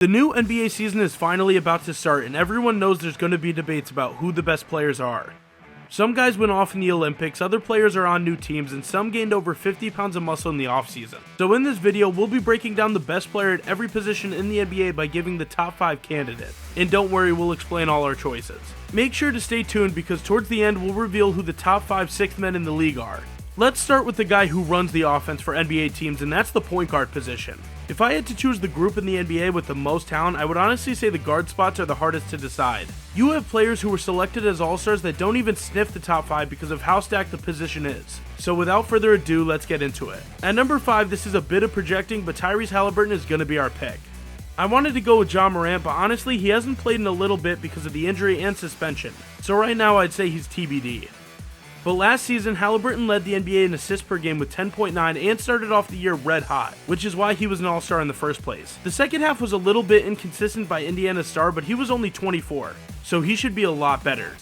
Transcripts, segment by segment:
The new NBA season is finally about to start, and everyone knows there's going to be debates about who the best players are. Some guys went off in the Olympics, other players are on new teams, and some gained over 50 pounds of muscle in the offseason. So in this video, we'll be breaking down the best player at every position in the NBA by giving the top 5 candidates. And don't worry, we'll explain all our choices. Make sure to stay tuned because towards the end, we'll reveal who the top 5 sixth men in the league are. Let's start with the guy who runs the offense for NBA teams, and that's the point guard position. If I had to choose the group in the NBA with the most talent, I would honestly say the guard spots are the hardest to decide. You have players who were selected as all-stars that don't even sniff the top 5 because of how stacked the position is. So without further ado, let's get into it. At number 5, this is a bit of projecting, but Tyrese Haliburton is going to be our pick. I wanted to go with Ja Morant, but honestly, he hasn't played in a little bit because of the injury and suspension. So right now, I'd say he's TBD. But last season, Haliburton led the NBA in assists per game with 10.9 and started off the year red hot, which is why he was an all-star in the first place. The second half was a little bit inconsistent by Indiana's star, but he was only 24, so he should be a lot better.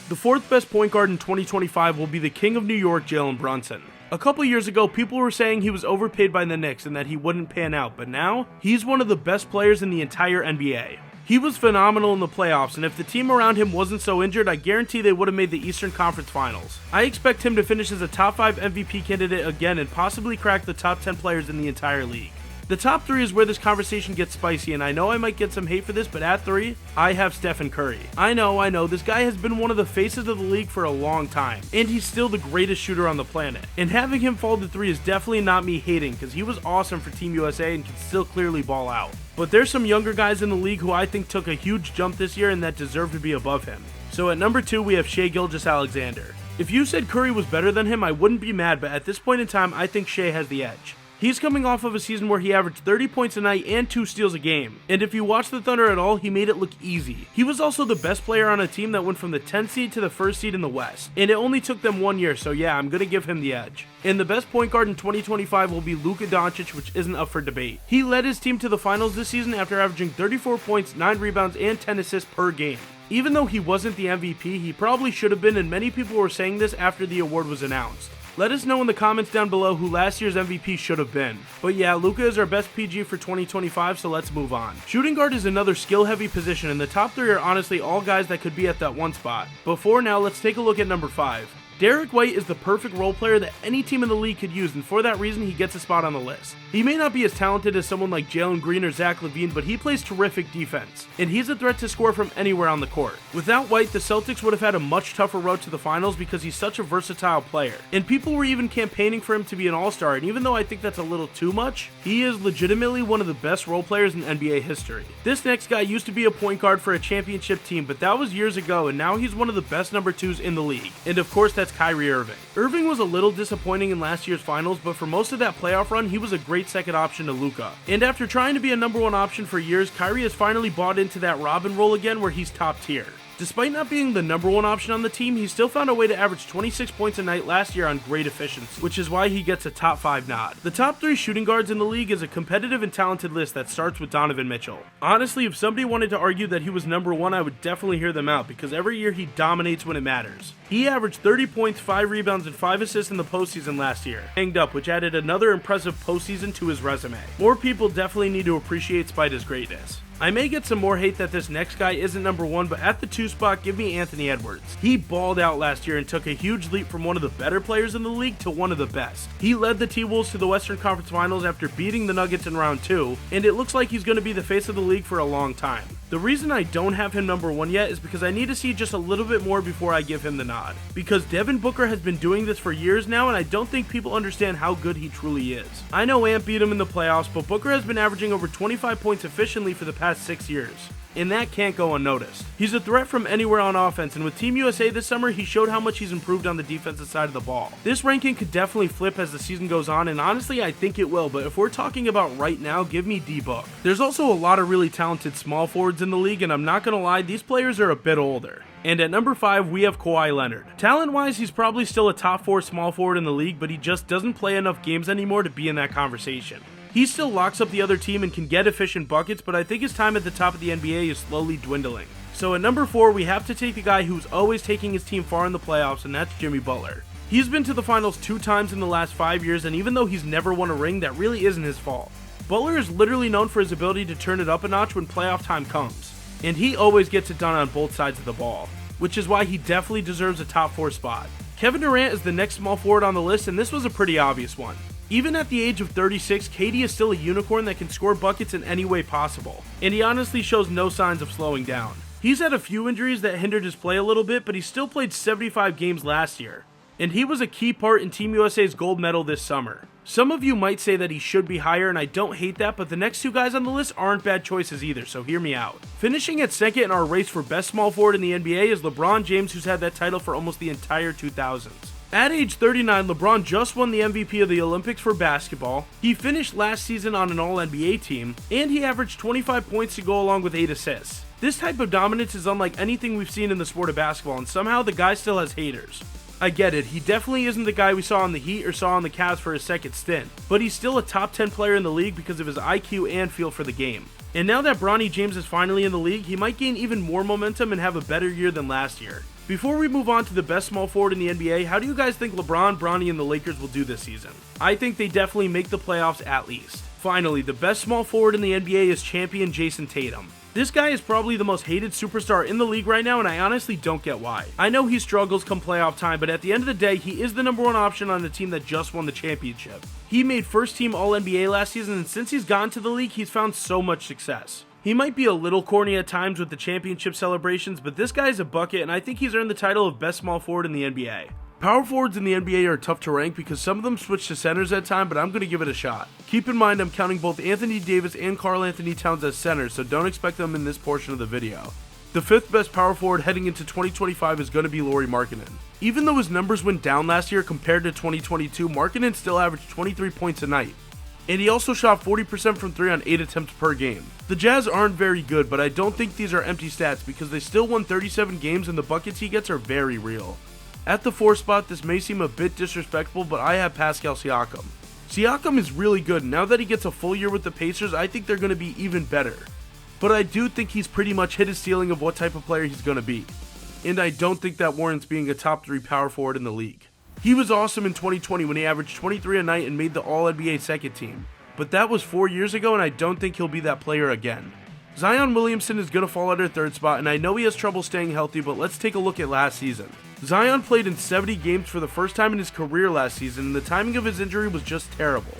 The fourth best point guard in 2025 will be the king of New York, Jalen Brunson. A couple years ago, people were saying he was overpaid by the Knicks and that he wouldn't pan out, but now, he's one of the best players in the entire NBA. He was phenomenal in the playoffs, and if the team around him wasn't so injured, I guarantee they would have made the Eastern Conference Finals. I expect him to finish as a top 5 MVP candidate again and possibly crack the top 10 players in the entire league. The top 3 is where this conversation gets spicy, and I know I might get some hate for this, but at 3, I have Steph and Curry. I know, this guy has been one of the faces of the league for a long time, and he's still the greatest shooter on the planet. And having him fall to 3 is definitely not me hating, because he was awesome for Team USA and can still clearly ball out. But there's some younger guys in the league who I think took a huge jump this year and that deserve to be above him. So at number 2, we have Shai Gilgeous-Alexander. If you said Curry was better than him, I wouldn't be mad, but at this point in time, I think Shai has the edge. He's coming off of a season where he averaged 30 points a night and 2 steals a game. And if you watch the Thunder at all, he made it look easy. He was also the best player on a team that went from the 10th seed to the 1st seed in the West. And it only took them 1 year, so yeah, I'm gonna give him the edge. And the best point guard in 2025 will be Luka Doncic, which isn't up for debate. He led his team to the finals this season after averaging 34 points, 9 rebounds, and 10 assists per game. Even though he wasn't the MVP, he probably should have been, and many people were saying this after the award was announced. Let us know in the comments down below who last year's MVP should have been. But yeah, Luka is our best PG for 2025, so let's move on. Shooting guard is another skill-heavy position, and the top 3 are honestly all guys that could be at that one spot. But for now, let's take a look at number 5. Derek White is the perfect role player that any team in the league could use, and for that reason, he gets a spot on the list. He may not be as talented as someone like Jalen Green or Zach LaVine, but he plays terrific defense, and he's a threat to score from anywhere on the court. Without White, the Celtics would have had a much tougher road to the finals because he's such a versatile player, and people were even campaigning for him to be an all-star, and even though I think that's a little too much, he is legitimately one of the best role players in NBA history. This next guy used to be a point guard for a championship team, but that was years ago, and now he's one of the best number 2s in the league, and of course that's Kyrie Irving. Irving was a little disappointing in last year's finals, but for most of that playoff run, he was a great second option to Luka. And after trying to be a number 1 option for years, Kyrie has finally bought into that Robin role again where he's top tier. Despite not being the number 1 option on the team, he still found a way to average 26 points a night last year on great efficiency, which is why he gets a top 5 nod. The top 3 shooting guards in the league is a competitive and talented list that starts with Donovan Mitchell. Honestly, if somebody wanted to argue that he was number 1, I would definitely hear them out because every year he dominates when it matters. He averaged 30 points, 5 rebounds, and 5 assists in the postseason last year, banged up, which added another impressive postseason to his resume. More people definitely need to appreciate Spider's greatness. I may get some more hate that this next guy isn't number 1, but at the 2 spot, give me Anthony Edwards. He balled out last year and took a huge leap from one of the better players in the league to one of the best. He led the T-Wolves to the Western Conference Finals after beating the Nuggets in round 2, and it looks like he's going to be the face of the league for a long time. The reason I don't have him number 1 yet is because I need to see just a little bit more before I give him the nod. Because Devin Booker has been doing this for years now, and I don't think people understand how good he truly is. I know Ant beat him in the playoffs, but Booker has been averaging over 25 points efficiently for the past 6 years. And that can't go unnoticed. He's a threat from anywhere on offense, and with Team USA this summer, he showed how much he's improved on the defensive side of the ball. This ranking could definitely flip as the season goes on, and honestly, I think it will, but if we're talking about right now, give me D-Book. There's also a lot of really talented small forwards in the league, and I'm not gonna lie, these players are a bit older. And at number 5, we have Kawhi Leonard. Talent-wise, he's probably still a top 4 small forward in the league, but he just doesn't play enough games anymore to be in that conversation. He still locks up the other team and can get efficient buckets, but I think his time at the top of the NBA is slowly dwindling. So at number 4, we have to take the guy who's always taking his team far in the playoffs, and that's Jimmy Butler. He's been to the finals 2 times in the last 5 years, and even though he's never won a ring, that really isn't his fault. Butler is literally known for his ability to turn it up a notch when playoff time comes, and he always gets it done on both sides of the ball, which is why he definitely deserves a top 4 spot. Kevin Durant is the next small forward on the list, and this was a pretty obvious one. Even at the age of 36, KD is still a unicorn that can score buckets in any way possible, and he honestly shows no signs of slowing down. He's had a few injuries that hindered his play a little bit, but he still played 75 games last year, and he was a key part in Team USA's gold medal this summer. Some of you might say that he should be higher, and I don't hate that, but the next 2 guys on the list aren't bad choices either, so hear me out. Finishing at second in our race for best small forward in the NBA is LeBron James, who's had that title for almost the entire 2000s. At age 39, LeBron just won the MVP of the Olympics for basketball, he finished last season on an All-NBA team, and he averaged 25 points to go along with 8 assists. This type of dominance is unlike anything we've seen in the sport of basketball, and somehow the guy still has haters. I get it, he definitely isn't the guy we saw on the Heat or saw on the Cavs for his second stint, but he's still a top 10 player in the league because of his IQ and feel for the game. And now that Bronny James is finally in the league, he might gain even more momentum and have a better year than last year. Before we move on to the best small forward in the NBA, how do you guys think LeBron, Bronny, and the Lakers will do this season? I think they definitely make the playoffs at least. Finally, the best small forward in the NBA is champion Jason Tatum. This guy is probably the most hated superstar in the league right now, and I honestly don't get why. I know he struggles come playoff time, but at the end of the day, he is the #1 option on the team that just won the championship. He made first team All-NBA last season, and since he's gotten to the league, he's found so much success. He might be a little corny at times with the championship celebrations, but this guy is a bucket, and I think he's earned the title of best small forward in the NBA. Power forwards in the NBA are tough to rank because some of them switch to centers at time, but I'm going to give it a shot. Keep in mind I'm counting both Anthony Davis and Karl Anthony Towns as centers, so don't expect them in this portion of the video. The 5th best power forward heading into 2025 is going to be Lauri Markkanen. Even though his numbers went down last year compared to 2022, Markkanen still averaged 23 points a night. And he also shot 40% from 3 on 8 attempts per game. The Jazz aren't very good, but I don't think these are empty stats because they still won 37 games and the buckets he gets are very real. At the 4th spot, this may seem a bit disrespectful, but I have Pascal Siakam. Siakam is really good, and now that he gets a full year with the Pacers, I think they're going to be even better. But I do think he's pretty much hit his ceiling of what type of player he's going to be. And I don't think that warrants being a top 3 power forward in the league. He was awesome in 2020 when he averaged 23 a night and made the All-NBA second team. But that was 4 years ago, and I don't think he'll be that player again. Zion Williamson is going to fall at our 3rd spot, and I know he has trouble staying healthy, but let's take a look at last season. Zion played in 70 games for the first time in his career last season, and the timing of his injury was just terrible.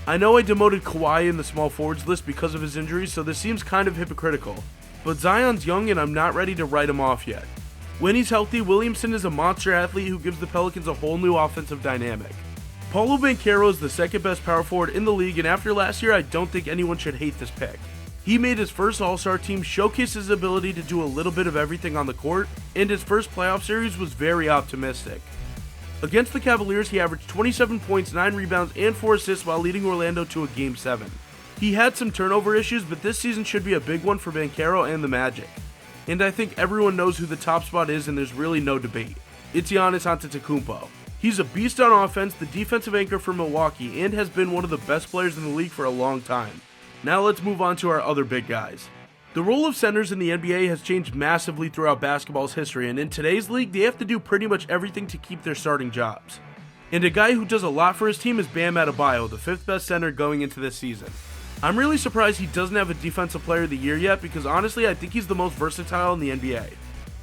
I know I demoted Kawhi in the small forwards list because of his injuries, so this seems kind of hypocritical. But Zion's young, and I'm not ready to write him off yet. When he's healthy, Williamson is a monster athlete who gives the Pelicans a whole new offensive dynamic. Paolo Banchero is the 2nd best power forward in the league, and after last year, I don't think anyone should hate this pick. He made his first All-Star team, showcased his ability to do a little bit of everything on the court, and his first playoff series was very optimistic. Against the Cavaliers, he averaged 27 points, 9 rebounds, and 4 assists while leading Orlando to a Game 7. He had some turnover issues, but this season should be a big one for Banchero and the Magic. And I think everyone knows who the top spot is, and there's really no debate. It's Giannis Antetokounmpo. He's a beast on offense, the defensive anchor for Milwaukee, and has been one of the best players in the league for a long time. Now let's move on to our other big guys. The role of centers in the NBA has changed massively throughout basketball's history, and in today's league, they have to do pretty much everything to keep their starting jobs. And a guy who does a lot for his team is Bam Adebayo, the 5th best center going into this season. I'm really surprised he doesn't have a Defensive Player of the Year yet because honestly, I think he's the most versatile in the NBA.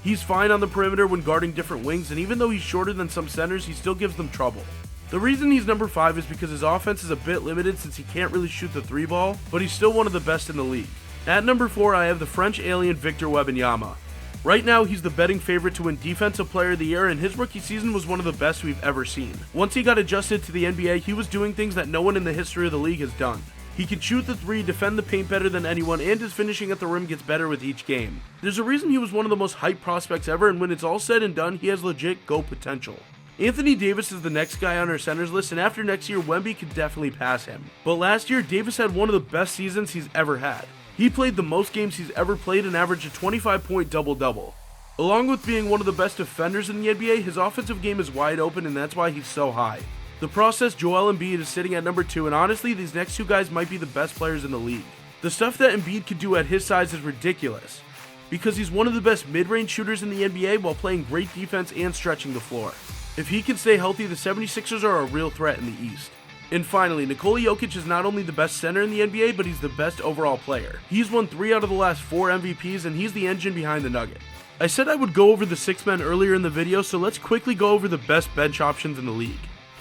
He's fine on the perimeter when guarding different wings, and even though he's shorter than some centers, he still gives them trouble. The reason he's number 5 is because his offense is a bit limited since he can't really shoot the 3 ball, but he's still one of the best in the league. At number 4, I have the French alien Victor Wembanyama. Right now, he's the betting favorite to win Defensive Player of the Year, and his rookie season was one of the best we've ever seen. Once he got adjusted to the NBA, he was doing things that no one in the history of the league has done. He can shoot the 3, defend the paint better than anyone, and his finishing at the rim gets better with each game. There's a reason he was one of the most hyped prospects ever, and when it's all said and done, he has legit GOAT potential. Anthony Davis is the next guy on our centers list, and after next year, Wemby could definitely pass him. But last year, Davis had one of the best seasons he's ever had. He played the most games he's ever played and averaged a 25-point double-double. Along with being one of the best defenders in the NBA, his offensive game is wide open, and that's why he's so high. The process, Joel Embiid is sitting at number 2, and honestly, these next 2 guys might be the best players in the league. The stuff that Embiid could do at his size is ridiculous, because he's one of the best mid-range shooters in the NBA while playing great defense and stretching the floor. If he can stay healthy, the 76ers are a real threat in the East. And finally, Nikola Jokic is not only the best center in the NBA, but he's the best overall player. He's won 3 out of the last 4 MVPs, and he's the engine behind the Nugget. I said I would go over the 6 men earlier in the video, so let's quickly go over the best bench options in the league.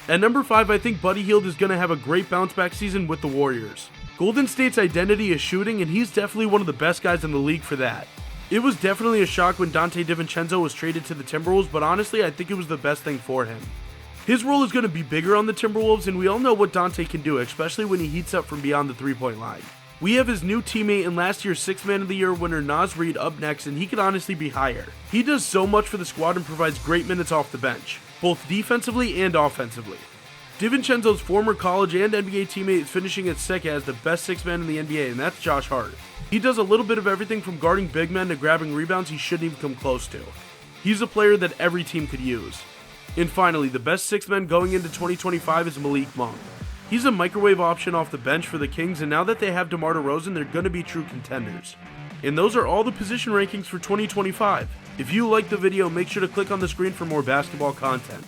At number 5, I think Buddy Hield is going to have a great bounce back season with the Warriors. Golden State's identity is shooting, and he's definitely one of the best guys in the league for that. It was definitely a shock when Dante DiVincenzo was traded to the Timberwolves, but honestly I think it was the best thing for him. His role is going to be bigger on the Timberwolves, and we all know what Dante can do, especially when he heats up from beyond the 3-point line. We have his new teammate and last year's 6th Man of the Year winner Naz Reid up next, and he could honestly be higher. He does so much for the squad and provides great minutes off the bench, both defensively and offensively. DiVincenzo's former college and NBA teammate is finishing at second as the best 6th man in the NBA, and that's Josh Hart. He does a little bit of everything from guarding big men to grabbing rebounds he shouldn't even come close to. He's a player that every team could use. And finally, the best 6th man going into 2025 is Malik Monk. He's a microwave option off the bench for the Kings, and now that they have DeMar DeRozan, they're going to be true contenders. And those are all the position rankings for 2025. If you liked the video, make sure to click on the screen for more basketball content.